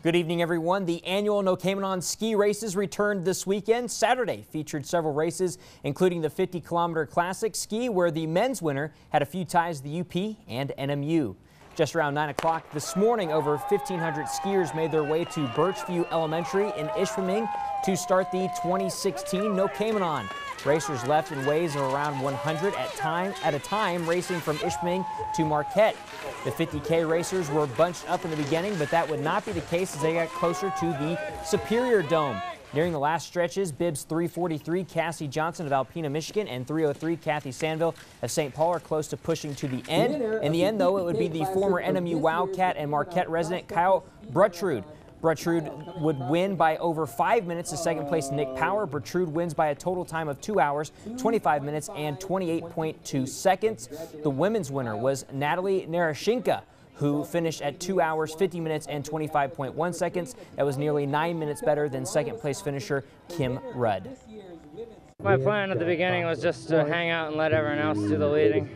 Good evening, everyone. The annual Noquemanon ski races returned this weekend. Saturday featured several races, including the 50-kilometer classic ski, where the men's winner had a few ties to the UP and NMU. Just around 9 o'clock this morning, over 1,500 skiers made their way to Birchview Elementary in Ishpeming to start the 2016 Noquemanon. Racers left in waves of around 100 at a time, racing from Ishpeming to Marquette. The 50K racers were bunched up in the beginning, but that would not be the case as they got closer to the Superior Dome. Nearing the last stretches, bibs 343 Cassie Johnson of Alpena, Michigan, and 303 Kathy Sandville of St. Paul are close to pushing to the end. In the end, though, it would be the former NMU Wildcat and Marquette resident Kyle Bruttrud. Bruttrud would win by over 5 minutes to second place Nick Power. Bruttrud wins by a total time of 2 hours, 25 minutes, and 28.2 seconds. The women's winner was Natalie Narashinka, who finished at 2 hours, 50 minutes, and 25.1 seconds. That was nearly 9 minutes better than second place finisher Kim Rudd. My plan at the beginning was just to hang out and let everyone else do the leading.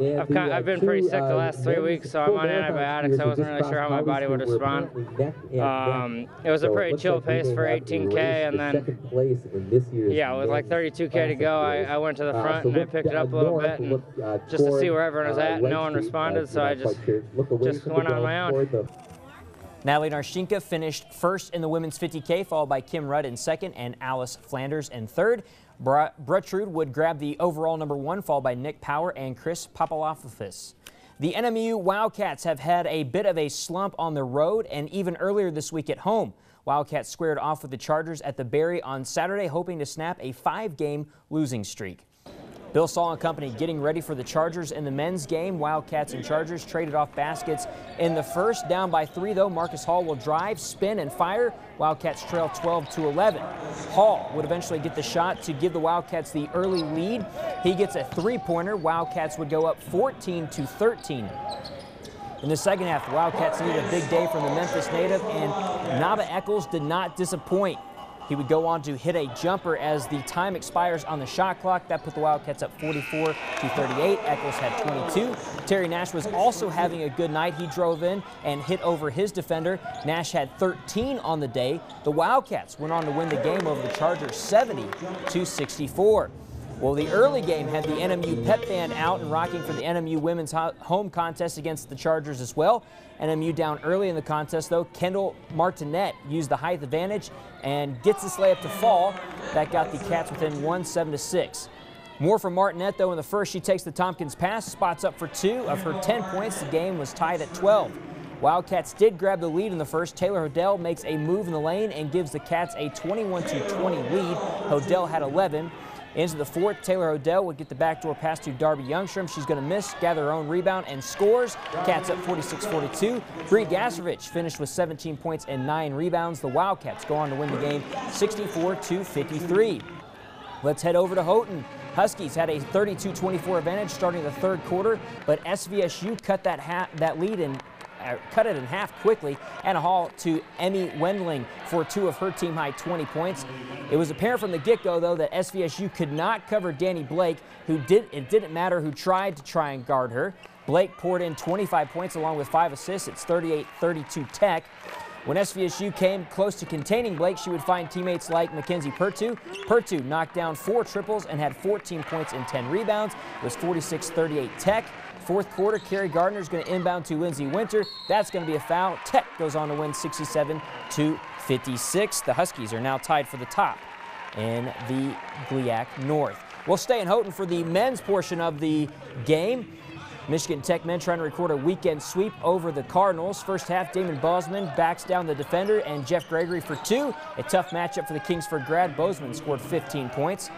I've been pretty sick the last 3 weeks, so I'm on antibiotics. I wasn't really sure how my body would respond. It was a pretty chill pace for 18K, and then, yeah, with like 32K to go, I went to the front and I picked it up a little bit, and just to see where everyone was at, and no one responded, so I just went on my own. Natalie Narashinka finished first in the women's 50K, followed by Kim Rudd in second and Alice Flanders in third. Bruttrud would grab the overall number 1, followed by Nick Power and Chris Papalofis. The NMU Wildcats have had a bit of a slump on the road and even earlier this week at home. Wildcats squared off with the Chargers at the Berry on Saturday, hoping to snap a 5-game losing streak. Bill Saul and company getting ready for the Chargers in the men's game. Wildcats and Chargers traded off baskets in the first. Down by 3, though, Marcus Hall will drive, spin, and fire. Wildcats trail 12-11. Hall would eventually get the shot to give the Wildcats the early lead. He gets a 3-pointer. Wildcats would go up 14-13. In the second half, the Wildcats needed a big day from the Memphis native, and Naba Eccles did not disappoint. He would go on to hit a jumper as the time expires on the shot clock. That put the Wildcats up 44-38. Eccles had 22. Terry Nash was also having a good night. He drove in and hit over his defender. Nash had 13 on the day. The Wildcats went on to win the game over the Chargers 70-64. Well, the early game had the NMU pep band out and rocking for the NMU women's home contest against the Chargers as well. NMU down early in the contest, though. Kendall Martinet used the height advantage and gets this layup to fall. That got the Cats within 1, 7-6. More from Martinet, though. In the first, she takes the Tompkins pass, spots up for 2 of her 10 points. The game was tied at 12. Wildcats did grab the lead in the first. Taylor Hodell makes a move in the lane and gives the Cats a 21-20 lead. Hodell had 11. Into the fourth, Taylor Hodell would get the backdoor pass to Darby Youngstrom. She's going to miss, gather her own rebound, and scores. Cats up 46-42. Bree Gasevich finished with 17 points and 9 rebounds. The Wildcats go on to win the game 64-53. Let's head over to Houghton. Huskies had a 32-24 advantage starting the third quarter, but SVSU cut that lead and cut it in half quickly. Anna Hall to Emmy Wendling for 2 of her team-high 20 points. It was apparent from the get-go, though, that SVSU could not cover Danny Blake, it didn't matter who tried to try and guard her. Blake poured in 25 points along with 5 assists. It's 38-32 Tech. When SVSU came close to containing Blake, she would find teammates like Mackenzie Pertu. Pertu knocked down 4 triples and had 14 points and 10 rebounds. It was 46-38 Tech. Fourth quarter, Carrie Gardner is going to inbound to Lindsay Winter. That's going to be a foul. Tech goes on to win 67-56. The Huskies are now tied for the top in the GLIAC North. We'll stay in Houghton for the men's portion of the game. Michigan Tech men trying to record a weekend sweep over the Cardinals. First half, Damon Bosman backs down the defender and Jeff Gregory for 2. A tough matchup for the Kingsford grad. Bozeman scored 15 points.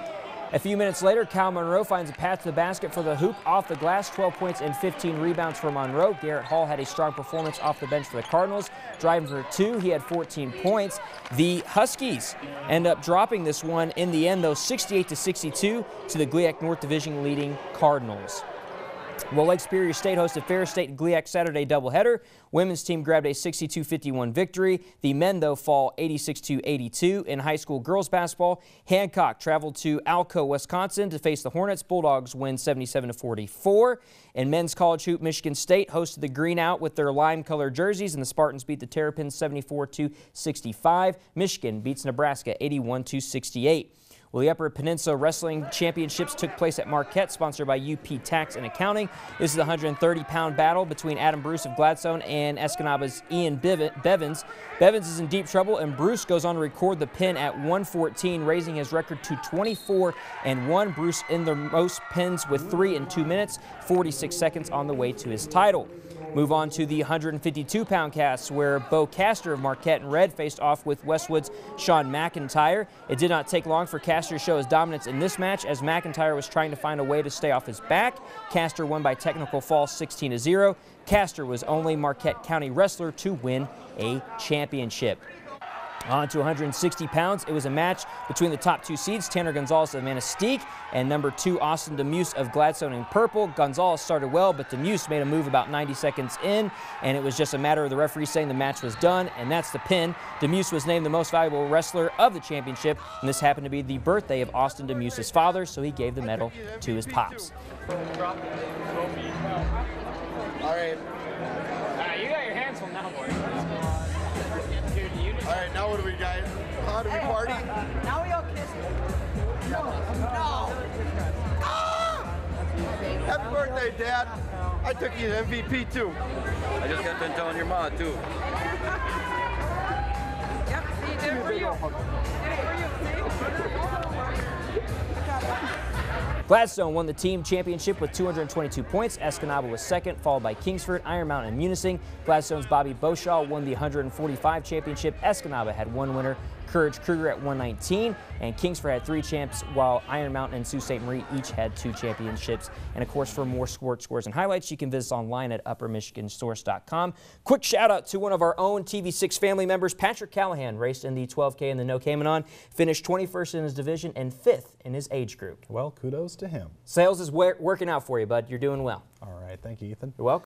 A few minutes later, Kyle Monroe finds a path to the basket for the hoop off the glass. 12 points and 15 rebounds for Monroe. Garrett Hall had a strong performance off the bench for the Cardinals. Driving for 2, he had 14 points. The Huskies end up dropping this one in the end, though, 68-62 to the GLIAC North Division leading Cardinals. Well, Lake Superior State hosted Ferris State and GLIAC Saturday doubleheader. Women's team grabbed a 62-51 victory. The men, though, fall 86-82. In high school girls basketball, Hancock traveled to Alco, Wisconsin to face the Hornets. Bulldogs win 77-44. In men's college hoop, Michigan State hosted the Green Out with their lime-colored jerseys, and the Spartans beat the Terrapins 74-65. Michigan beats Nebraska 81-68. Well, the Upper Peninsula Wrestling Championships took place at Marquette, sponsored by UP Tax and Accounting. This is the 130-pound battle between Adam Bruce of Gladstone and Escanaba's Ian Bevins. Bevins is in deep trouble, and Bruce goes on to record the pin at 114, raising his record to 24-1. Bruce in the most pins with 3 in 2 minutes, 46 seconds on the way to his title. Move on to the 152-pound cast, where Bo Castor of Marquette in red faced off with Westwood's Sean McIntyre. It did not take long for Castor to show his dominance in this match, as McIntyre was trying to find a way to stay off his back. Castor won by technical fall 16-0. Castor was only Marquette County wrestler to win a championship. On to 160 pounds. It was a match between the top 2 seeds, Tanner Gonzalez of Manistee and number 2 Austin Demuse of Gladstone in purple. Gonzalez started well, but Demuse made a move about 90 seconds in, and it was just a matter of the referee saying the match was done, and that's the pin. Demuse was named the most valuable wrestler of the championship, and this happened to be the birthday of Austin Demuse's father, so he gave the medal to his pops. All right. You got your hands full now, boy. All right, now what do we got? How do we party? Now we all kiss. No. Ah! Happy birthday, Dad. I took you to MVP, too. I just got done telling your ma, too. Yep, see, did it for you. Gladstone won the team championship with 222 points. Escanaba was second, followed by Kingsford, Iron Mountain, and Munising. Gladstone's Bobby Beauchamp won the 145 championship. Escanaba had 1 winner, Courage Kruger, at 119, and Kingsford had 3 champs, while Iron Mountain and Sault Ste. Marie each had 2 championships. And of course, for more sports scores and highlights, you can visit us online at uppermichigansource.com. Quick shout out to one of our own TV6 family members. Patrick Callahan raced in the 12K in the Noquemanon, finished 21st in his division and 5th in his age group. Well, kudos to him. Sales is working out for you, bud. You're doing well. All right, thank you, Ethan. You're welcome.